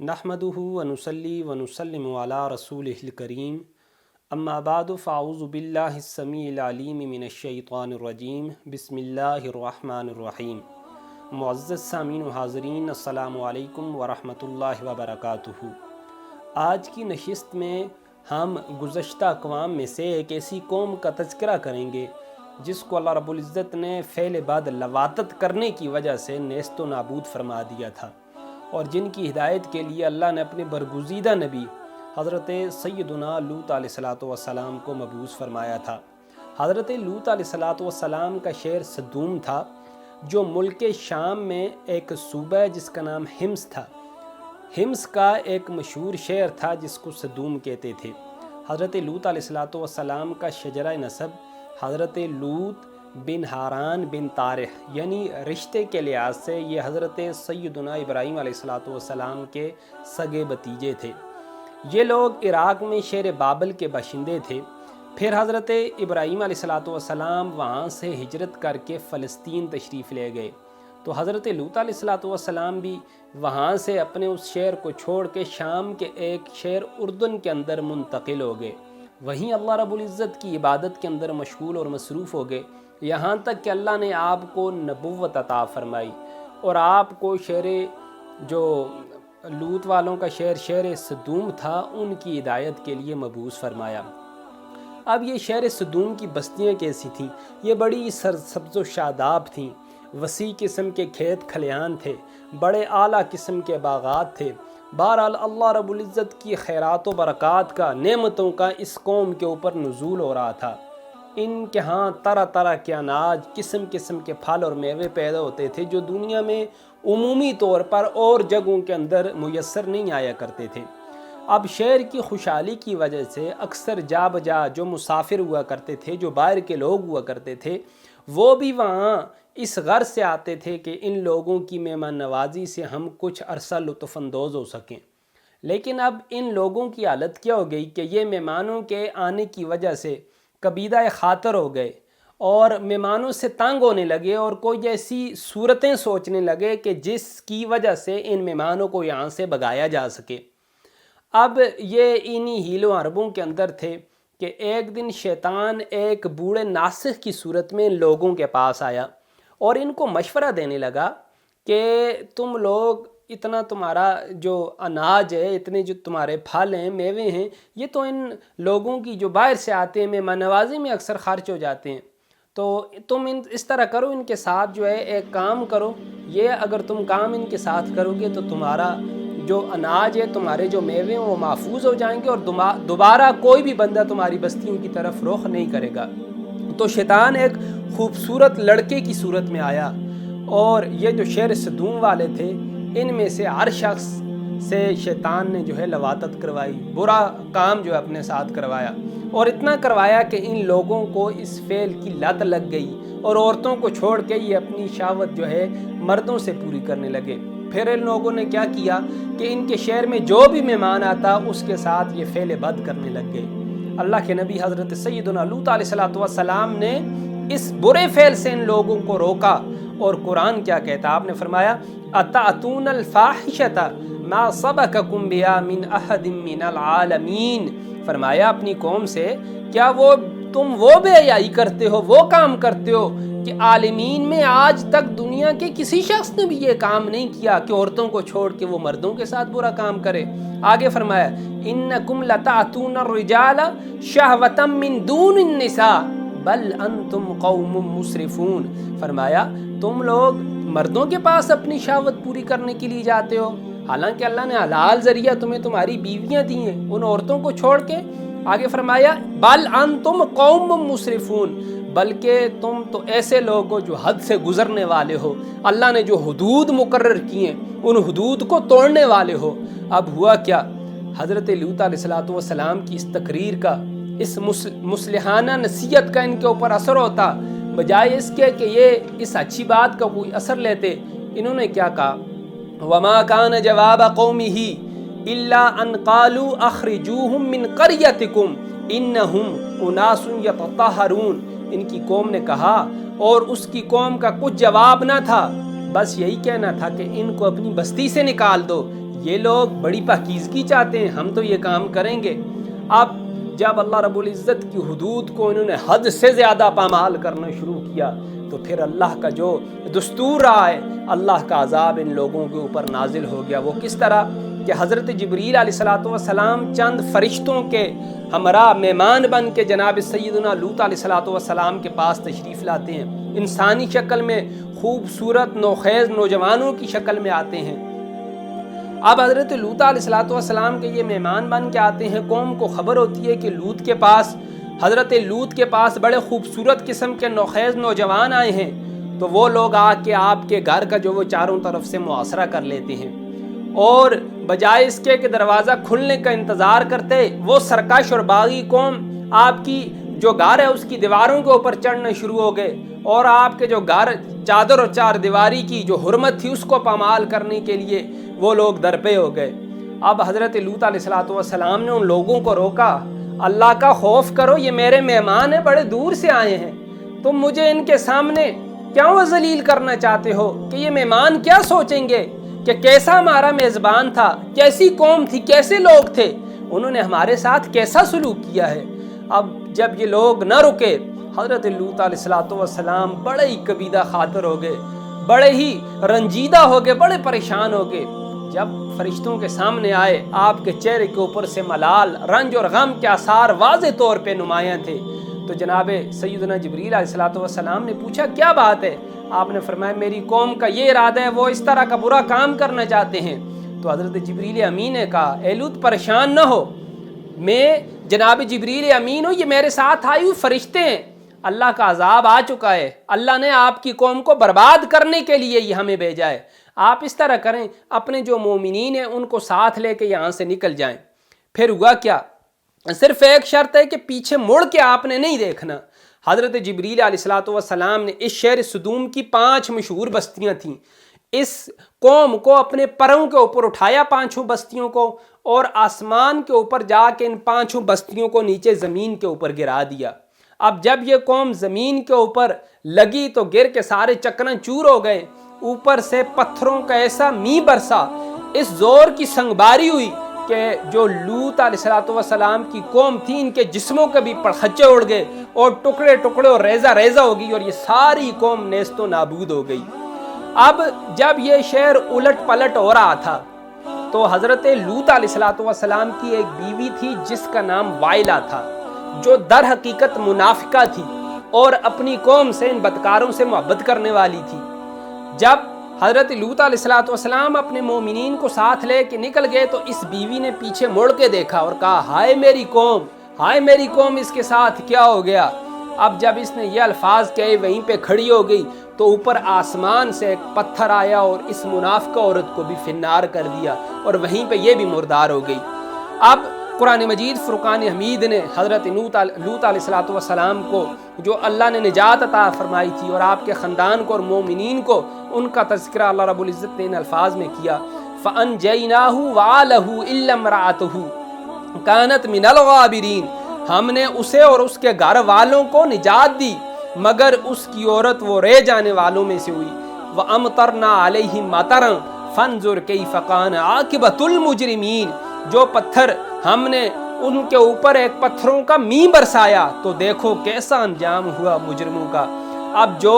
نحمدہ ونصلی ونسلم علی رسولہ الکریم اما بعد فاعوذ باللہ السمیع العلیم من الشیطان الرجیم بسم اللہ الرحمن الرحیم۔ معزز سامعین و حاضرین، السلام علیکم ورحمۃ اللہ وبرکاتہ۔ آج کی نشست میں ہم گزشتہ اقوام میں سے ایک ایسی قوم کا تذکرہ کریں گے جس کو اللہ رب العزت نے فعل بعد لواطت کرنے کی وجہ سے نیست و نابود فرما دیا تھا، اور جن کی ہدایت کے لیے اللہ نے اپنے برگزیدہ نبی حضرت سیدنا لوط علیہ السلام کو مبعوث فرمایا تھا۔ حضرت لوط علیہ السلام کا شہر صدوم تھا، جو ملک شام میں ایک صوبہ ہے جس کا نام حمص تھا۔ حمص کا ایک مشہور شہر تھا جس کو صدوم کہتے تھے۔ حضرت لوط علیہ السلام کا شجرہ نسب حضرت لوط بن ہاران بن طارح، یعنی رشتے کے لحاظ سے یہ حضرت سیدنا ابراہیم علیہ السلام کے سگے بتیجے تھے۔ یہ لوگ عراق میں شہر بابل کے باشندے تھے۔ پھر حضرت ابراہیم علیہ السلام وہاں سے ہجرت کر کے فلسطین تشریف لے گئے، تو حضرت لوط علیہ السلام بھی وہاں سے اپنے اس شہر کو چھوڑ کے شام کے ایک شہر اردن کے اندر منتقل ہو گئے۔ وہیں اللہ رب العزت کی عبادت کے اندر مشغول اور مصروف ہو گئے، یہاں تک کہ اللہ نے آپ کو نبوت عطا فرمائی اور آپ کو شہر جو لوط والوں کا شہر صدوم تھا ان کی ہدایت کے لیے مبعوث فرمایا۔ اب یہ شہر صدوم کی بستیاں کیسی تھیں؟ یہ بڑی سرسبز و شاداب تھیں، وسیع قسم کے کھیت کھلیان تھے، بڑے اعلیٰ قسم کے باغات تھے۔ بہرحال اللہ رب العزت کی خیرات و برکات کا، نعمتوں کا اس قوم کے اوپر نزول ہو رہا تھا۔ ان کے ہاں طرح طرح کے اناج، قسم قسم کے پھل اور میوے پیدا ہوتے تھے جو دنیا میں عمومی طور پر اور جگہوں کے اندر میسر نہیں آیا کرتے تھے۔ اب شہر کی خوشحالی کی وجہ سے اکثر جا بجا جو مسافر ہوا کرتے تھے، جو باہر کے لوگ ہوا کرتے تھے، وہ بھی وہاں اس غرض سے آتے تھے کہ ان لوگوں کی مہمان نوازی سے ہم کچھ عرصہ لطف اندوز ہو سکیں۔ لیکن اب ان لوگوں کی حالت کیا ہو گئی کہ یہ مہمانوں کے آنے کی وجہ سے کبیدہ خاطر ہو گئے اور مہمانوں سے تنگ ہونے لگے، اور کوئی ایسی صورتیں سوچنے لگے کہ جس کی وجہ سے ان مہمانوں کو یہاں سے بھگایا جا سکے۔ اب یہ انہی حیل و حربوں کے اندر تھے کہ ایک دن شیطان ایک بوڑھے ناسخ کی صورت میں ان لوگوں کے پاس آیا اور ان کو مشورہ دینے لگا کہ تم لوگ اتنا تمہارا جو اناج ہے، اتنے جو تمہارے پھل ہیں، میوے ہیں، یہ تو ان لوگوں کی جو باہر سے آتے ہیں مہمان نوازی میں اکثر خرچ ہو جاتے ہیں، تو تم اس طرح کرو، ان کے ساتھ جو ہے ایک کام کرو، یہ اگر تم کام ان کے ساتھ کرو گے تو تمہارا جو اناج ہے، تمہارے جو میوے ہیں وہ محفوظ ہو جائیں گے اور دوبارہ کوئی بھی بندہ تمہاری بستیوں کی طرف رخ نہیں کرے گا۔ تو شیطان ایک خوبصورت لڑکے کی صورت میں آیا، اور یہ جو شہر صدوم والے تھے ان میں سے ہر شخص سے شیطان نے جو ہے لواطت کروائی، برا کام جو ہے اپنے ساتھ کروایا، اور اتنا کروایا کہ ان لوگوں کو اس فعل کی لت لگ گئی اور عورتوں کو چھوڑ کے یہ اپنی شہوت جو ہے مردوں سے پوری کرنے لگے۔ پھر ان لوگوں نے کیا کیا کہ ان کے شہر میں جو بھی مہمان آتا اس کے ساتھ یہ فعل بد کرنے لگ گئے۔ اللہ کے نبی حضرت سیدنا لوط علیہ السلام نے اس برے فعل سے ان لوگوں کو روکا، اور قرآن کیا کہتا؟ آپ نے فرمایا اتأتون الفاحشۃ ما سبقکم بہا من احد من العالمین۔ فرمایا اپنی قوم سے کیا تم وہ بے حیائی کرتے ہو، وہ کام کرتے ہو کہ عالمین میں آج تک دنیا کے کسی شخص نے بھی یہ کام نہیں کیا کہ عورتوں کو چھوڑ کے وہ مردوں کے ساتھ برا کام کرے۔ آگے فرمایا انکم لتأتون الرجال شہوۃ من دون النساء بل انتم قوم مسرفون۔ فرمایا تم لوگ مردوں کے پاس اپنی شہوت پوری کرنے کے لیے جاتے ہو، حالانکہ اللہ نے حلال ذریعہ تمہیں تمہاری بیویاں دی ہیں ان عورتوں کو چھوڑ کے۔ آگے فرمایا بل انتم قوم مسرفون، بلکہ تم تو ایسے لوگ ہو جو حد سے گزرنے والے ہو، اللہ نے جو حدود مقرر کی ہیں ان حدود کو توڑنے والے ہو۔ اب ہوا کیا؟ حضرت لوط علیہ السلام کی اس تقریر کا، اس مصلحانہ نصیحت کا ان کے اوپر اثر ہوتا، بجائے اس کے کہ یہ اس اچھی بات کا کوئی اثر لیتے، انہوں نے کیا کہا؟ وَمَا كَانَ جَوَابَ قَوْمِهِ إِلَّا أَنْ قَالُوا أَخْرِجُوهُمْ مِنْ قَرْيَتِكُمْ إِنَّهُمْ أُنَاسٌ يَتَطَهَّرُونَ۔ ان کی قوم نے کہا، اور اس کی قوم کا کچھ جواب نہ تھا، بس یہی کہنا تھا کہ ان کو اپنی بستی سے نکال دو، یہ لوگ بڑی پاکیزگی چاہتے ہیں، ہم تو یہ کام کریں گے۔ اب جب اللہ رب العزت کی حدود کو انہوں نے حد سے زیادہ پامال کرنا شروع کیا تو پھر اللہ کا جو دستور رہا ہے، اللہ کا عذاب ان لوگوں کے اوپر نازل ہو گیا۔ وہ کس طرح کہ حضرت جبریل علیہ السلام چند فرشتوں کے ہمراہ مہمان بن کے جناب سیدنا لوط علیہ السلام کے پاس تشریف لاتے ہیں، انسانی شکل میں، خوبصورت نوخیز نوجوانوں کی شکل میں آتے ہیں۔ اب حضرت لوط علیہ السلام کے یہ مہمان بن کے آتے ہیں، قوم کو خبر ہوتی ہے کہ حضرت لوط کے پاس بڑے خوبصورت قسم کے نوخیز نوجوان آئے ہیں، تو وہ لوگ آ کے آپ کے گھر کا جو وہ چاروں طرف سے محاصرہ کر لیتے ہیں، اور بجائے اس کے کہ دروازہ کھلنے کا انتظار کرتے، وہ سرکش اور باغی قوم آپ کی جو گھر ہے اس کی دیواروں کے اوپر چڑھنا شروع ہو گئے، اور آپ کے جو گھر چادر اور چار دیواری کی جو حرمت تھی اس کو پامال کرنے کے لیے وہ لوگ درپے ہو گئے۔ اب حضرت لوط علیہ السلام نے ان لوگوں کو روکا، اللہ کا خوف کرو، یہ میرے مہمان ہیں، بڑے دور سے آئے ہیں، تم مجھے ان کے سامنے کیوں ذلیل کرنا چاہتے ہو؟ کہ یہ مہمان کیا سوچیں گے کہ کیسا ہمارا میزبان تھا، کیسی قوم تھی، کیسے لوگ تھے، انہوں نے ہمارے ساتھ کیسا سلوک کیا ہے۔ اب جب یہ لوگ نہ رکے، حضرت لوط علیہ السلام بڑے ہی کبیدہ خاطر ہو گئے، بڑے ہی رنجیدہ ہو گئے، بڑے پریشان ہو گئے۔ جب فرشتوں کے سامنے آئے، آپ کے چہرے کے اوپر سے ملال، رنج اور غم کے آثار واضح طور پہ نمایاں تھے، تو جناب سیدنا جبریل علیہ السلام نے پوچھا کیا بات ہے؟ آپ نے فرمایا میری قوم کا یہ ارادہ ہے، وہ اس طرح کا برا کام کرنا چاہتے ہیں۔ تو حضرت جبریل امین نے کہا اے لوط پریشان نہ ہو، میں جناب جبریل امین ہوں، یہ میرے ساتھ آئی ہوئی فرشتے ہیں، اللہ کا عذاب آ چکا ہے، اللہ نے آپ کی قوم کو برباد کرنے کے لیے یہ ہمیں بھیجا ہے، آپ اس طرح کریں اپنے جو مومنین ہیں ان کو ساتھ لے کے یہاں سے نکل جائیں۔ پھر ہوا کیا؟ صرف ایک شرط ہے کہ پیچھے مڑ کے آپ نے نہیں دیکھنا۔ حضرت جبریل علیہ السلام نے اس شہر صدوم کی 5 مشہور بستیاں تھیں، اس قوم کو اپنے پروں کے اوپر اٹھایا 5 بستیوں کو، اور آسمان کے اوپر جا کے ان 5 بستیوں کو نیچے زمین کے اوپر گرا دیا۔ اب جب یہ قوم زمین کے اوپر لگی تو گر کے سارے چکنا چور ہو گئے، اوپر سے پتھروں کا ایسا میਂہ برسا، اس زور کی سنگباری ہوئی کہ جو لوط علیہ السلام کی قوم تھی ان کے جسموں کے بھی پرخچے اڑ گئے اور ٹکڑے ٹکڑے اور ریزہ ریزہ ہو گئی، اور یہ ساری قوم نیست و نابود ہو گئی۔ اب جب یہ شہر الٹ پلٹ ہو رہا تھا تو حضرت لوط علیہ السلام کی ایک بیوی تھی جس کا نام وائلہ تھا، جو در حقیقت منافقہ تھی اور اپنی قوم سے ان بدکاروں سے محبت کرنے والی تھی۔ جب حضرت لوط علیہ السلام اپنے مومنین کو ساتھ لے کے نکل گئے تو اس بیوی نے پیچھے مڑ کے دیکھا اور کہا ہائے میری قوم، ہائے میری قوم، اس کے ساتھ کیا ہو گیا؟ اب جب اس نے یہ الفاظ کہے وہیں پہ کھڑی ہو گئی تو اوپر آسمان سے ایک پتھر آیا اور اس منافقہ عورت کو بھی فنار کر دیا، اور وہیں پہ یہ بھی مردار ہو گئی۔ اب قرآن مجید فرقان حمید نے حضرت لوط علیہ السلام کو جو اللہ نے نجات عطا فرمائی تھی اور آپ کے خاندان کو اور مومنین کو، ان کا تذکرہ اللہ رب العزت نے ان الفاظ میں کیا، فَأَنْجَيْنَاهُ وَعَلَهُ إِلَّا امْرَأَتَهُ كَانَتْ مِنَ الْغَابِرِينَ، ہم نے اسے اور اس کے گھر والوں کو نجات دی مگر اس کی عورت وہ رہ جانے والوں میں سے ہوئی۔ وَأَمْطَرْنَا عَلَيْهِمْ مَطَرًا فَانظُرْ كَيْفَ كَانَ عَاقِبَةُ الْمُجْرِمِينَ، جو پتھر ہم نے ان کے اوپر ایک پتھروں کا میਂہ برسایا تو دیکھو کیسا انجام ہوا مجرموں کا۔ اب جو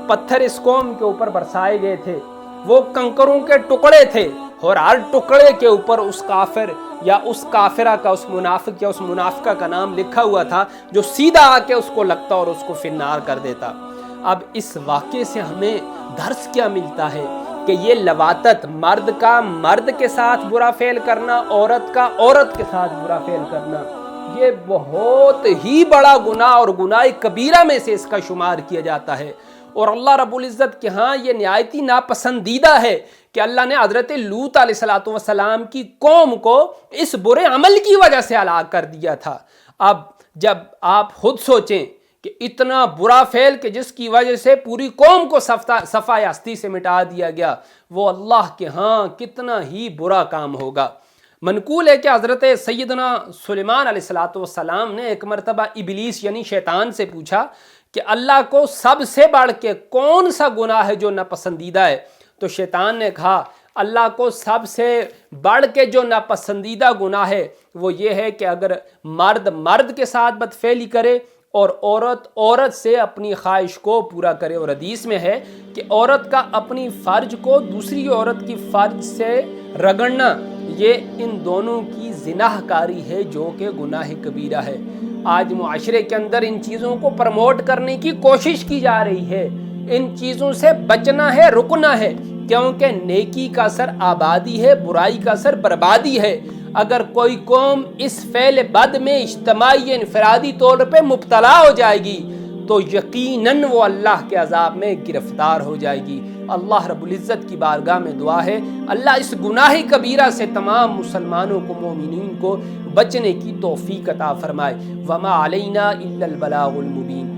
پتھر اس قوم کے اوپر برسائے گئے تھے وہ کنکروں کے ٹکڑے تھے، اور ہر ٹکڑے کے اوپر اس کافر یا اس کافرہ کا، اس منافق یا اس منافقہ کا نام لکھا ہوا تھا جو سیدھا آ کے اس کو لگتا اور اس کو فنار کر دیتا۔ اب اس واقعے سے ہمیں درس کیا ملتا ہے کہ یہ لواطت، مرد کا مرد کے ساتھ برا فعل کرنا، عورت کا عورت کے ساتھ برا فعل کرنا، یہ بہت ہی بڑا گناہ اور گناہ کبیرہ میں سے اس کا شمار کیا جاتا ہے، اور اللہ رب العزت کے ہاں یہ نہایت ہی ناپسندیدہ ہے کہ اللہ نے حضرت لوط علیہ السلام کی قوم کو اس برے عمل کی وجہ سے ہلاک کر دیا تھا۔ اب جب آپ خود سوچیں کہ اتنا برا فعل کہ جس کی وجہ سے پوری قوم کو صفحہ ہستی سے مٹا دیا گیا، وہ اللہ کے ہاں کتنا ہی برا کام ہوگا۔ منقول ہے کہ حضرت سیدنا سلیمان علیہ السلام نے ایک مرتبہ ابلیس یعنی شیطان سے پوچھا کہ اللہ کو سب سے بڑھ کے کون سا گناہ ہے جو ناپسندیدہ ہے؟ تو شیطان نے کہا اللہ کو سب سے بڑھ کے جو ناپسندیدہ گناہ ہے وہ یہ ہے کہ اگر مرد مرد کے ساتھ بدفعلی کرے اور عورت عورت سے اپنی خواہش کو پورا کرے۔ اور حدیث میں ہے کہ عورت کا اپنی فرج کو دوسری عورت کی فرج سے رگڑنا یہ ان دونوں کی زنا کاری ہے جو کہ گناہ کبیرہ ہے۔ آج معاشرے کے اندر ان چیزوں کو پروموٹ کرنے کی کوشش کی جا رہی ہے، ان چیزوں سے بچنا ہے، رکنا ہے، کیونکہ نیکی کا اثر آبادی ہے، برائی کا اثر بربادی ہے۔ اگر کوئی قوم اس فعل بد میں اجتماعی انفرادی طور پہ مبتلا ہو جائے گی تو یقیناً وہ اللہ کے عذاب میں گرفتار ہو جائے گی۔ اللہ رب العزت کی بارگاہ میں دعا ہے اللہ اس گناہ کبیرہ سے تمام مسلمانوں کو، مومنین کو بچنے کی توفیق عطا فرمائے۔ وما علینا الا البلاغ المبین۔